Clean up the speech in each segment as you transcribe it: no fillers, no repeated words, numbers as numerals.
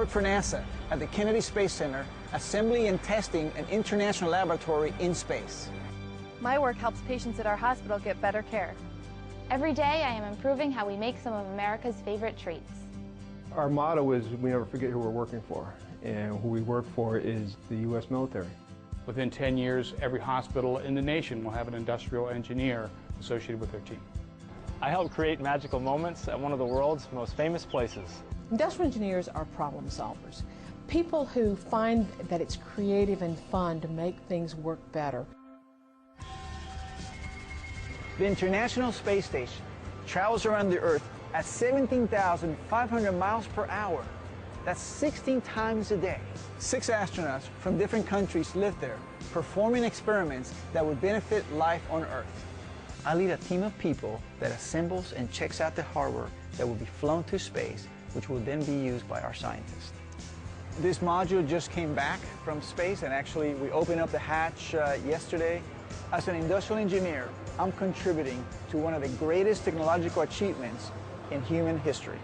work for NASA at the Kennedy Space Center, assembling and testing an international laboratory in space. My work helps patients at our hospital get better care. Every day I am improving how we make some of America's favorite treats. Our motto is we never forget who we're working for, and who we work for is the U.S. military. Within 10 years, every hospital in the nation will have an industrial engineer associated with their team. I help create magical moments at one of the world's most famous places. Industrial engineers are problem solvers. People who find that it's creative and fun to make things work better. The International Space Station travels around the Earth at 17,500 miles per hour. That's 16 times a day. 6 astronauts from different countries live there, performing experiments that would benefit life on Earth. I lead a team of people that assembles and checks out the hardware that will be flown to space, which will then be used by our scientists. This module just came back from space, and actually we opened up the hatch yesterday. As an industrial engineer, I'm contributing to one of the greatest technological achievements in human history.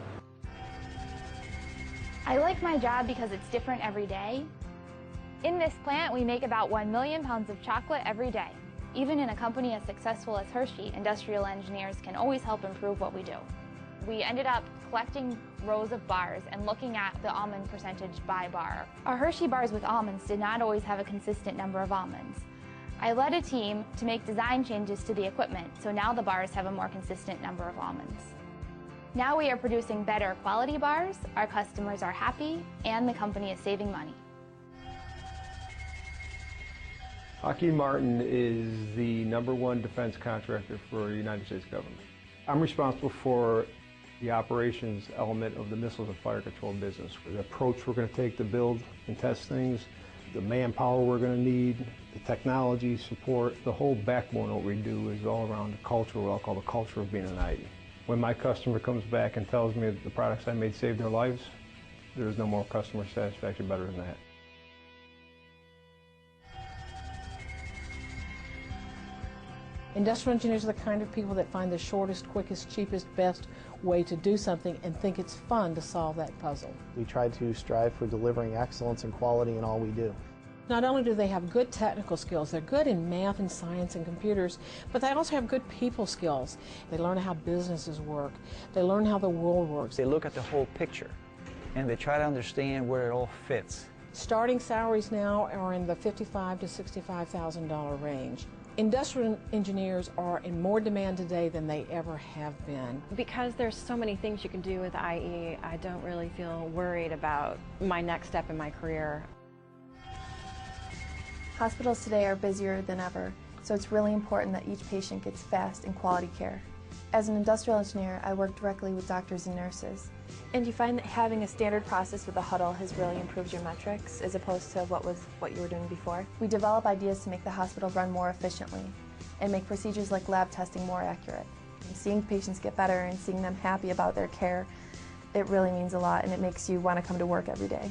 I like my job because it's different every day. In this plant, we make about 1 million pounds of chocolate every day. Even in a company as successful as Hershey, industrial engineers can always help improve what we do. We ended up collecting rows of bars and looking at the almond percentage by bar. Our Hershey bars with almonds did not always have a consistent number of almonds. I led a team to make design changes to the equipment, so now the bars have a more consistent number of almonds. Now we are producing better quality bars, our customers are happy, and the company is saving money. Lockheed Martin is the #1 defense contractor for the United States government. I'm responsible for the operations element of the missiles and fire control business. The approach we're going to take to build and test things, the manpower we're going to need, the technology support, the whole backbone of what we do is all around the culture, what I'll call the culture of being an IE. When my customer comes back and tells me that the products I made saved their lives, there's no more customer satisfaction better than that. Industrial engineers are the kind of people that find the shortest, quickest, cheapest, best way to do something and think it's fun to solve that puzzle. We try to strive for delivering excellence and quality in all we do. Not only do they have good technical skills, they're good in math and science and computers, but they also have good people skills. They learn how businesses work. They learn how the world works. They look at the whole picture, and they try to understand where it all fits. Starting salaries now are in the $55,000 to $65,000 range. Industrial engineers are in more demand today than they ever have been. Because there's so many things you can do with IE, I don't really feel worried about my next step in my career. Hospitals today are busier than ever, so it's really important that each patient gets fast and quality care. As an industrial engineer, I work directly with doctors and nurses. And you find that having a standard process with a huddle has really improved your metrics as opposed to what you were doing before. We develop ideas to make the hospital run more efficiently and make procedures like lab testing more accurate. And seeing patients get better and seeing them happy about their care, it really means a lot, and it makes you want to come to work every day.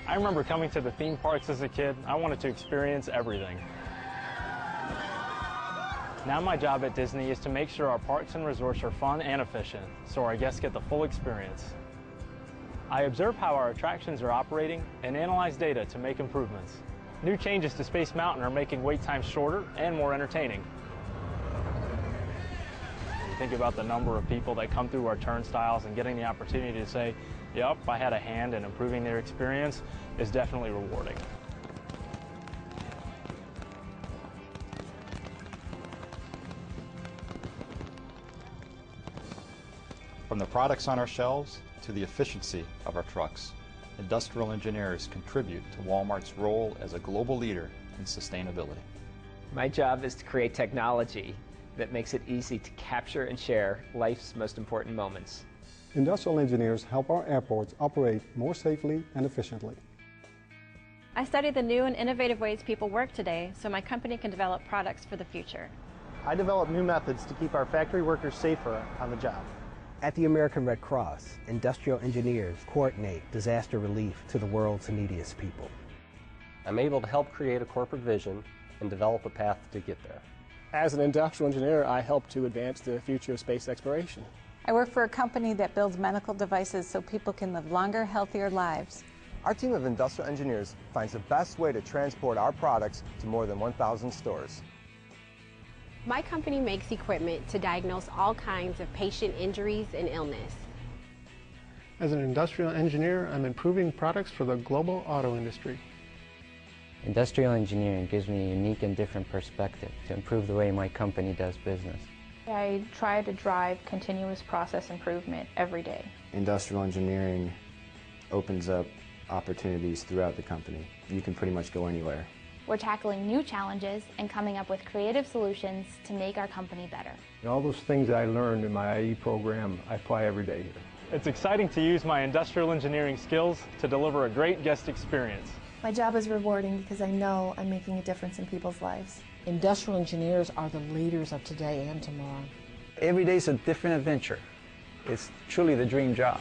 I remember coming to the theme parks as a kid. I wanted to experience everything. Now my job at Disney is to make sure our parks and resorts are fun and efficient, so our guests get the full experience. I observe how our attractions are operating and analyze data to make improvements. New changes to Space Mountain are making wait times shorter and more entertaining. Think about the number of people that come through our turnstiles, and getting the opportunity to say, yep, I had a hand in improving their experience is definitely rewarding. From the products on our shelves to the efficiency of our trucks, industrial engineers contribute to Walmart's role as a global leader in sustainability. My job is to create technology that makes it easy to capture and share life's most important moments. Industrial engineers help our airports operate more safely and efficiently. I study the new and innovative ways people work today so my company can develop products for the future. I develop new methods to keep our factory workers safer on the job. At the American Red Cross, industrial engineers coordinate disaster relief to the world's neediest people. I'm able to help create a corporate vision and develop a path to get there. As an industrial engineer, I help to advance the future of space exploration. I work for a company that builds medical devices so people can live longer, healthier lives. Our team of industrial engineers finds the best way to transport our products to more than 1,000 stores. My company makes equipment to diagnose all kinds of patient injuries and illness. As an industrial engineer, I'm improving products for the global auto industry. Industrial engineering gives me a unique and different perspective to improve the way my company does business. I try to drive continuous process improvement every day. Industrial engineering opens up opportunities throughout the company. You can pretty much go anywhere. We're tackling new challenges and coming up with creative solutions to make our company better. And all those things that I learned in my IE program, I apply every day here. It's exciting to use my industrial engineering skills to deliver a great guest experience. My job is rewarding because I know I'm making a difference in people's lives. Industrial engineers are the leaders of today and tomorrow. Every day is a different adventure. It's truly the dream job.